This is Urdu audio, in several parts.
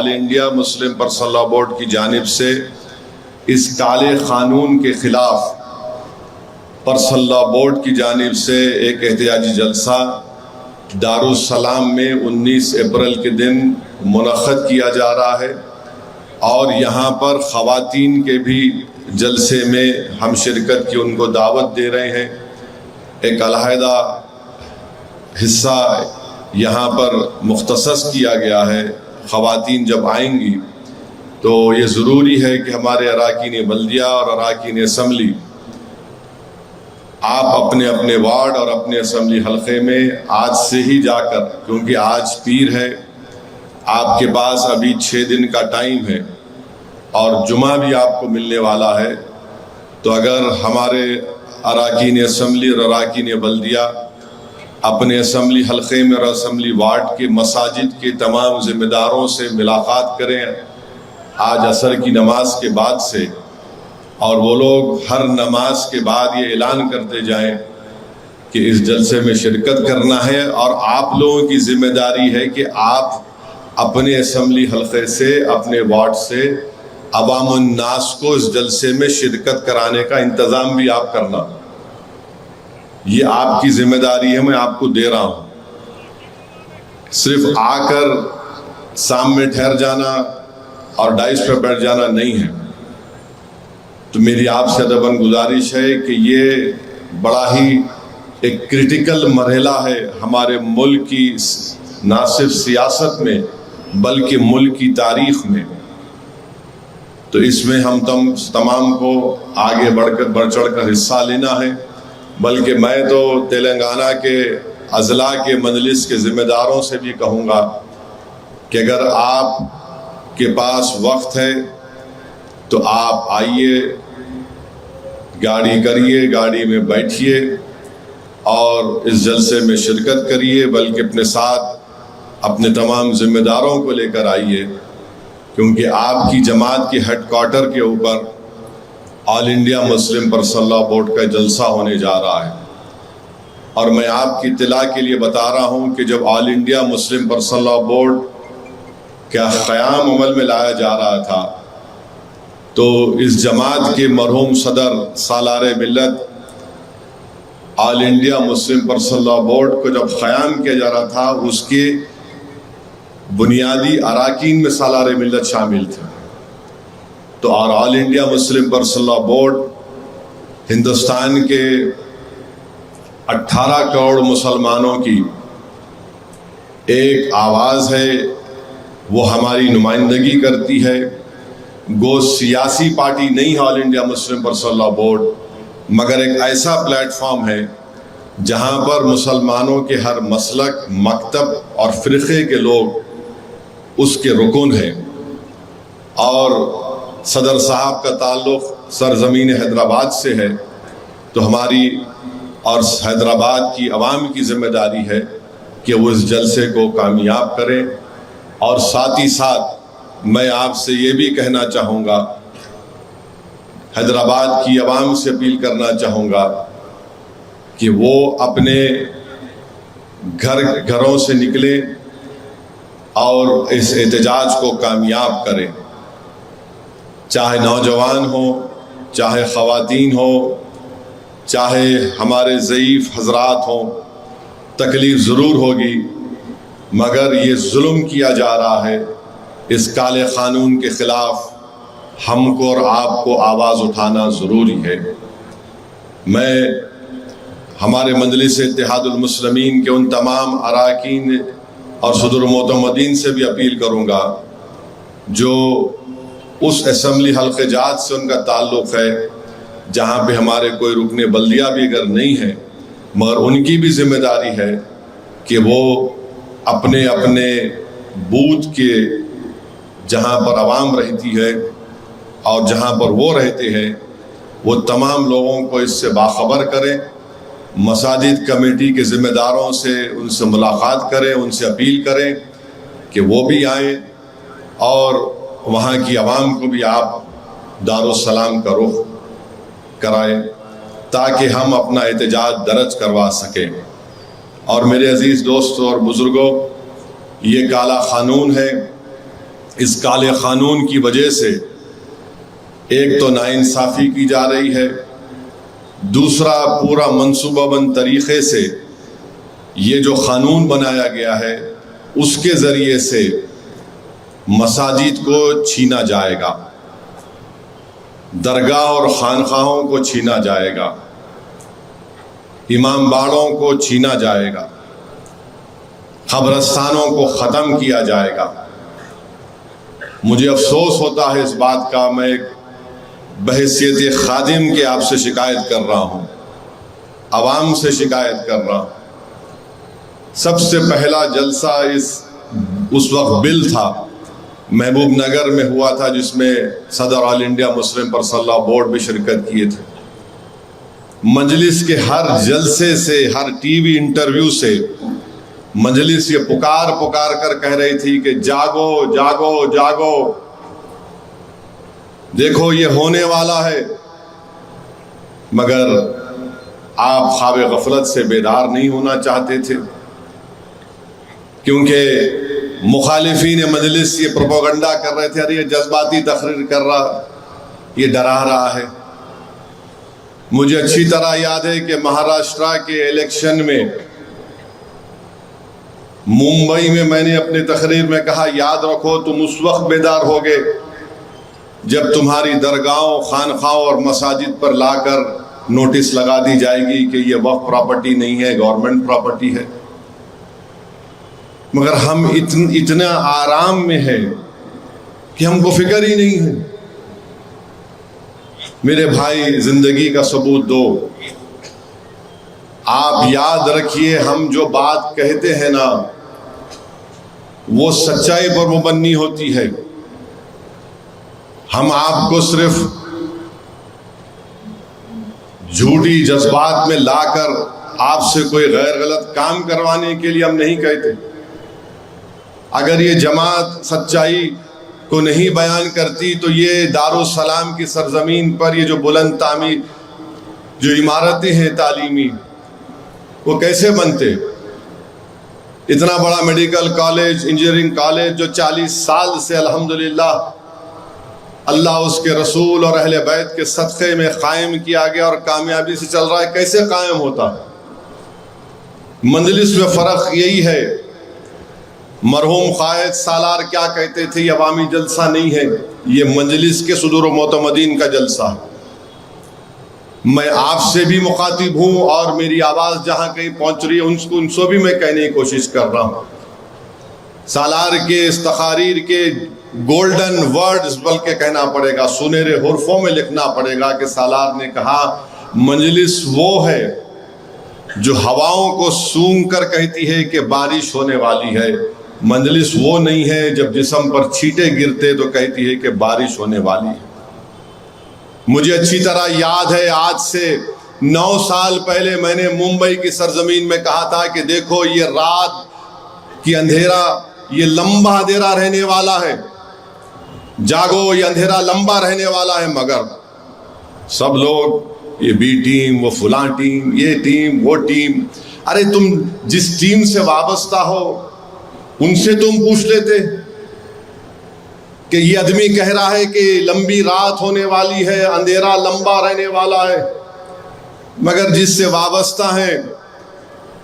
آل India Muslim Personal Law Board کی جانب سے اس کالے قانون کے خلاف پرسنل لاء بورڈ کی جانب سے ایک احتجاجی جلسہ دارالسلام میں 19 اپریل کے دن منعقد کیا جا رہا ہے، اور یہاں پر خواتین کے بھی جلسے میں ہم شرکت کی ان کو دعوت دے رہے ہیں۔ ایک علیحدہ حصہ یہاں پر مختص کیا گیا ہے۔ خواتین جب آئیں گی تو یہ ضروری ہے کہ ہمارے اراکین بلدیہ اور اراکین اسمبلی آپ اپنے اپنے وارڈ اور اپنے اسمبلی حلقے میں آج سے ہی جا کر، کیونکہ آج پیر ہے، آپ کے پاس ابھی 6 دن کا ٹائم ہے اور جمعہ بھی آپ کو ملنے والا ہے، تو اگر ہمارے اراکین اسمبلی اور اراکین بلدیہ اپنے اسمبلی حلقے میں اور اسمبلی وارڈ کے مساجد کے تمام ذمہ داروں سے ملاقات کریں آج عصر کی نماز کے بعد سے، اور وہ لوگ ہر نماز کے بعد یہ اعلان کرتے جائیں کہ اس جلسے میں شرکت کرنا ہے، اور آپ لوگوں کی ذمہ داری ہے کہ آپ اپنے اسمبلی حلقے سے، اپنے وارڈ سے عوام الناس کو اس جلسے میں شرکت کرانے کا انتظام بھی آپ کرنا۔ یہ آپ کی ذمہ داری ہے، میں آپ کو دے رہا ہوں۔ صرف آ کر سامنے ٹھہر جانا اور ڈائس پہ بیٹھ جانا نہیں ہے۔ تو میری آپ سے ادباً گزارش ہے کہ یہ بڑا ہی ایک کریٹیکل مرحلہ ہے ہمارے ملک کی، نہ صرف سیاست میں بلکہ ملک کی تاریخ میں۔ تو اس میں ہم تمام کو آگے بڑھ چڑھ کر حصہ لینا ہے، بلکہ میں تو تلنگانہ کے اضلاع کے مجلس کے ذمہ داروں سے بھی کہوں گا کہ اگر آپ کے پاس وقت ہے تو آپ آئیے، گاڑی کریے، گاڑی میں بیٹھیے اور اس جلسے میں شرکت کریے، بلکہ اپنے ساتھ اپنے تمام ذمہ داروں کو لے کر آئیے، کیونکہ آپ کی جماعت کے ہیڈ کوارٹر کے اوپر All India Muslim Personal Law Board کا جلسہ ہونے جا رہا ہے۔ اور میں آپ کی اطلاع کے لیے بتا رہا ہوں کہ جب All India Muslim Personal Law Board کا قیام عمل میں لایا جا رہا تھا تو اس جماعت کے مرحوم صدر سالار ملت All India Muslim Personal Law Board کو جب قیام کیا جا رہا تھا، اس کے بنیادی اراکین میں سالار ملت شامل تھے۔ تو اور All India Muslim Personal Law Board Hindustan کے 18 کروڑ مسلمانوں کی ایک آواز ہے، وہ ہماری نمائندگی کرتی ہے۔ گو سیاسی پارٹی نہیں ہے All India Muslim Personal Law Board, مگر ایک ایسا پلیٹ فارم ہے جہاں پر مسلمانوں کے ہر مسلک، مکتب اور فرقے کے لوگ اس کے رکن ہیں۔ اور صدر صاحب کا تعلق سرزمین حیدرآباد سے ہے، تو ہماری اور حیدرآباد کی عوام کی ذمہ داری ہے کہ وہ اس جلسے کو کامیاب کریں۔ اور ساتھ ہی ساتھ میں آپ سے یہ بھی کہنا چاہوں گا، حیدرآباد کی عوام سے اپیل کرنا چاہوں گا کہ وہ اپنے گھروں سے نکلیں اور اس احتجاج کو کامیاب کریں، چاہے نوجوان ہوں، چاہے خواتین ہوں، چاہے ہمارے ضعیف حضرات ہوں، تکلیف ضرور ہوگی، مگر یہ ظلم کیا جا رہا ہے۔ اس کالے قانون کے خلاف ہم کو اور آپ کو آواز اٹھانا ضروری ہے۔ میں ہمارے مجلس اتحاد المسلمین کے ان تمام اراکین اور صدر معتمدین سے بھی اپیل کروں گا جو اس اسمبلی حلقے جات سے ان کا تعلق ہے جہاں پہ ہمارے کوئی رکن بلدیہ بھی اگر نہیں ہے، مگر ان کی بھی ذمہ داری ہے کہ وہ اپنے اپنے بوتھ کے جہاں پر عوام رہتی ہے اور جہاں پر وہ رہتے ہیں، وہ تمام لوگوں کو اس سے باخبر کریں، مساجد کمیٹی کے ذمہ داروں سے ان سے ملاقات کریں، ان سے اپیل کریں کہ وہ بھی آئیں، اور وہاں کی عوام کو بھی آپ دارالسلام کا رخ کرائیں تاکہ ہم اپنا احتجاج درج کروا سکیں۔ اور میرے عزیز دوستوں اور بزرگوں، یہ کالا قانون ہے، اس کالے قانون کی وجہ سے ایک تو ناانصافی کی جا رہی ہے، دوسرا پورا منصوبہ بند طریقے سے یہ جو قانون بنایا گیا ہے اس کے ذریعے سے مساجد کو چھینا جائے گا، درگاہ اور خانقاہوں کو چھینا جائے گا، امام باڑوں کو چھینا جائے گا، قبرستانوں کو ختم کیا جائے گا۔ مجھے افسوس ہوتا ہے اس بات کا، میں ایک بحیثیت خادم کے آپ سے شکایت کر رہا ہوں، عوام سے شکایت کر رہا ہوں۔ سب سے پہلا جلسہ اس وقت بل تھا، محبوب نگر میں ہوا تھا، جس میں صدر All India Muslim Personal Law Board بھی شرکت کیے تھے۔ مجلس کے ہر جلسے سے، ہر ٹی وی انٹرویو سے مجلس یہ پکار کر کہہ رہی تھی کہ جاگو جاگو جاگو، دیکھو یہ ہونے والا ہے، مگر آپ خواب غفلت سے بیدار نہیں ہونا چاہتے تھے، کیونکہ مخالفین مجلس یہ پروپیگنڈا کر رہے تھے، ارے یہ جذباتی تقریر کر رہا، یہ ڈرا رہا ہے۔ مجھے اچھی طرح یاد ہے کہ مہاراشٹرا کے الیکشن میں ممبئی میں نے اپنی تقریر میں کہا، یاد رکھو تم اس وقت بیدار ہوگے جب تمہاری درگاہوں، خانقاہوں اور مساجد پر لا کر نوٹس لگا دی جائے گی کہ یہ وقف پراپرٹی نہیں ہے، گورنمنٹ پراپرٹی ہے۔ مگر ہم اتنا آرام میں ہیں کہ ہم کو فکر ہی نہیں ہے۔ میرے بھائی، زندگی کا ثبوت دو۔ آپ یاد رکھیے، ہم جو بات کہتے ہیں نا وہ سچائی پر مبنی ہوتی ہے۔ ہم آپ کو صرف جھوٹی جذبات میں لا کر آپ سے کوئی غیر غلط کام کروانے کے لیے ہم نہیں کہتے۔ اگر یہ جماعت سچائی کو نہیں بیان کرتی تو یہ دارالسلام کی سرزمین پر یہ جو بلند تعمیر جو عمارتیں ہیں تعلیمی، وہ کیسے بنتے؟ اتنا بڑا میڈیکل کالج، انجینئرنگ کالج جو 40 سال سے الحمدللہ اللہ، اس کے رسول اور اہل بیت کے صدقے میں قائم کیا گیا اور کامیابی سے چل رہا ہے، کیسے قائم ہوتا؟ مجلس میں فرق یہی ہے۔ مرحوم قائد سالار کیا کہتے تھے، یہ عوامی جلسہ نہیں ہے، یہ مجلس کے صدور و معتمدین کا جلسہ ہے۔ میں آپ سے بھی مخاطب ہوں اور میری آواز جہاں کہیں پہنچ رہی ہے ان سے بھی میں کہنے کی کوشش کر رہا ہوں۔ سالار کے اس تقاریر کے گولڈن ورڈز بلکہ کہنا پڑے گا، سنہرے حرفوں میں لکھنا پڑے گا کہ سالار نے کہا مجلس وہ ہے جو ہواؤں کو سونگھ کر کہتی ہے کہ بارش ہونے والی ہے، مجلس وہ نہیں ہے جب جسم پر چھینٹے گرتے تو کہتی ہے کہ بارش ہونے والی ہے۔ مجھے اچھی طرح یاد ہے، آج سے 9 سال پہلے میں نے ممبئی کی سرزمین میں کہا تھا کہ دیکھو یہ رات کی اندھیرا، یہ لمبا اندھیرا رہنے والا ہے، جاگو یہ اندھیرا لمبا رہنے والا ہے۔ مگر سب لوگ یہ بی ٹیم، وہ فلاں ٹیم، یہ ٹیم، وہ ٹیم، ارے تم جس ٹیم سے وابستہ ہو ان سے تم پوچھ لیتے کہ یہ آدمی کہہ رہا ہے کہ لمبی رات ہونے والی ہے، اندھیرا لمبا رہنے والا ہے، مگر جس سے وابستہ ہیں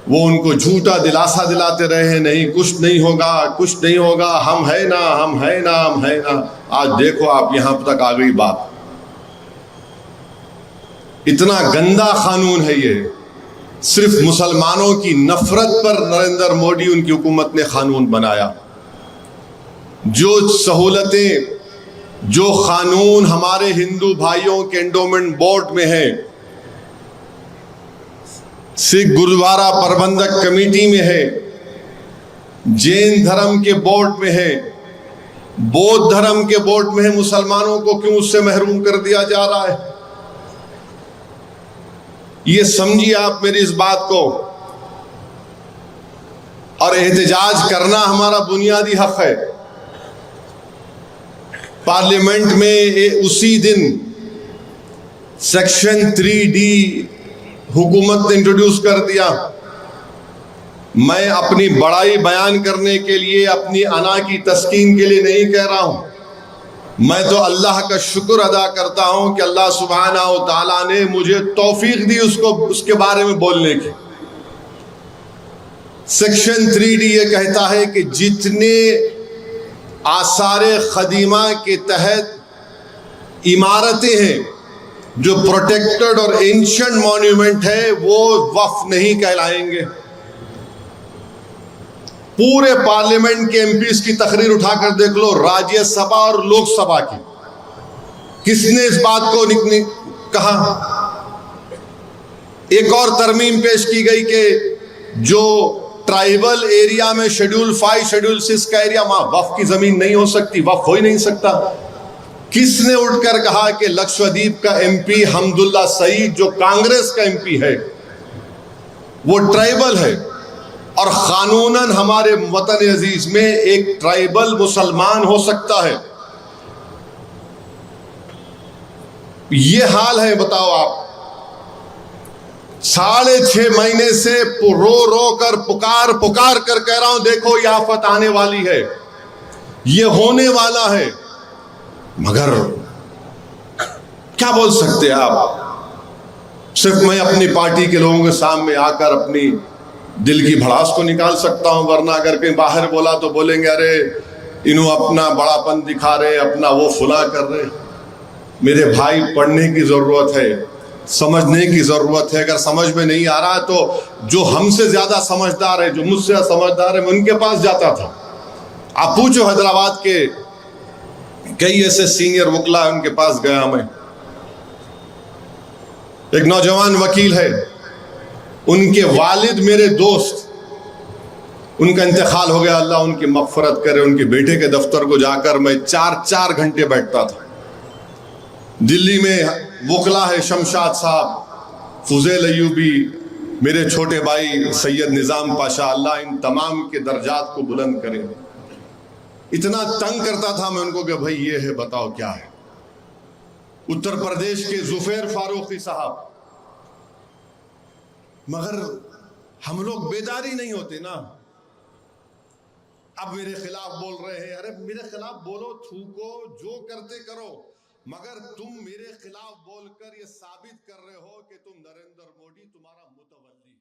وہ ان کو جھوٹا دلاسا دلاتے رہے ہیں، نہیں کچھ نہیں ہوگا، کچھ نہیں ہوگا، ہم ہے نا، ہم ہے نا، ہم ہے نا۔ آج دیکھو آپ یہاں تک آ گئی بات۔ اتنا گندا قانون ہے یہ، صرف مسلمانوں کی نفرت پر نریندر مودی ان کی حکومت نے قانون بنایا۔ جو سہولتیں، جو قانون ہمارے ہندو بھائیوں کے انڈومنٹ بورڈ میں ہیں، سکھ گرودوارا پربندھک کمیٹی میں ہے، جین دھرم کے بورڈ میں ہے، بودھ دھرم کے بورڈ میں ہے، مسلمانوں کو کیوں اس سے محروم کر دیا جا رہا ہے؟ یہ سمجھیے آپ میری اس بات کو، اور احتجاج کرنا ہمارا بنیادی حق ہے۔ پارلیمنٹ میں اسی دن سیکشن 3D حکومت نے انٹروڈیوس کر دیا میں اپنی بڑائی بیان کرنے کے لیے، اپنی انا کی تسکین کے لیے نہیں کہہ رہا ہوں، میں تو اللہ کا شکر ادا کرتا ہوں کہ اللہ سبحانہ و تعالیٰ نے مجھے توفیق دی اس کے بارے میں بولنے کی۔ سیکشن 3D یہ کہتا ہے کہ جتنے آثار قدیمہ کے تحت عمارتیں ہیں جو پروٹیکٹڈ اور اینشنٹ مونیومنٹ ہے وہ وقف نہیں کہلائیں گے۔ پورے پارلیمنٹ کے ایم پیز کی تقریر اٹھا کر دیکھ لو، راجیہ سبھا اور لوک سبھا کی، کس نے اس بات کو کہا؟ ایک اور ترمیم پیش کی گئی کہ جو ٹرائبل ایریا میں شیڈول 5 شیڈول 6 کا ایریا، وہاں وقف کی زمین نہیں ہو سکتی، وقف ہو ہی نہیں سکتا۔ کس نے اٹھ کر کہا کہ لکشدیپ کا ایم پی حمداللہ سعید جو کانگریس کا ایم پی ہے وہ ٹرائبل ہے، اور قانوناً ہمارے وطن عزیز میں ایک ٹرائبل مسلمان ہو سکتا ہے؟ یہ حال ہے، بتاؤ آپ۔ 6.5 مہینے سے رو رو کر پکار کر کہہ رہا ہوں دیکھو یہ آفت آنے والی ہے، یہ ہونے والا ہے، مگر کیا بول سکتے ہیں آپ؟ صرف میں اپنی پارٹی کے لوگوں کے سامنے آ کر اپنی دل کی بھڑاس کو نکال سکتا ہوں، ورنہ اگر کہیں باہر بولا تو بولیں گے ارے انہوں اپنا بڑا پن دکھا رہے، اپنا وہ فلاں کر رہے۔ میرے بھائی، پڑھنے کی ضرورت ہے، سمجھنے کی ضرورت ہے۔ اگر سمجھ میں نہیں آ رہا تو جو ہم سے زیادہ سمجھدار ہے، جو مجھ سے سمجھدار ہے، میں ان کے پاس جاتا تھا۔ آپ پوچھو حیدرآباد کے کئی ایسے سینئر وکلا ان کے پاس گیا میں۔ ایک نوجوان وکیل ہے، ان کے والد میرے دوست، ان کا انتقال ہو گیا، اللہ ان کی مغفرت کرے۔ ان کے بیٹے کے دفتر کو جا کر میں 4 گھنٹے بیٹھتا تھا۔ دلی میں وکلا ہے شمشاد صاحب، فضیل ایوبی، میرے چھوٹے بھائی سید نظام پاشا، اللہ ان تمام کے درجات کو بلند کرے۔ اتنا تنگ کرتا تھا میں ان کو کہ بھائی یہ ہے، بتاؤ کیا ہے۔ اتر پردیش کے ظفیر فاروقی صاحب، مگر ہم لوگ بیداری نہیں ہوتے نا۔ اب میرے خلاف بول رہے ہیں، ارے میرے خلاف بولو، تھوکو، جو کرتے کرو، مگر تم میرے خلاف بول کر یہ ثابت کر رہے ہو کہ تم نریندر مودی تمہارا متولی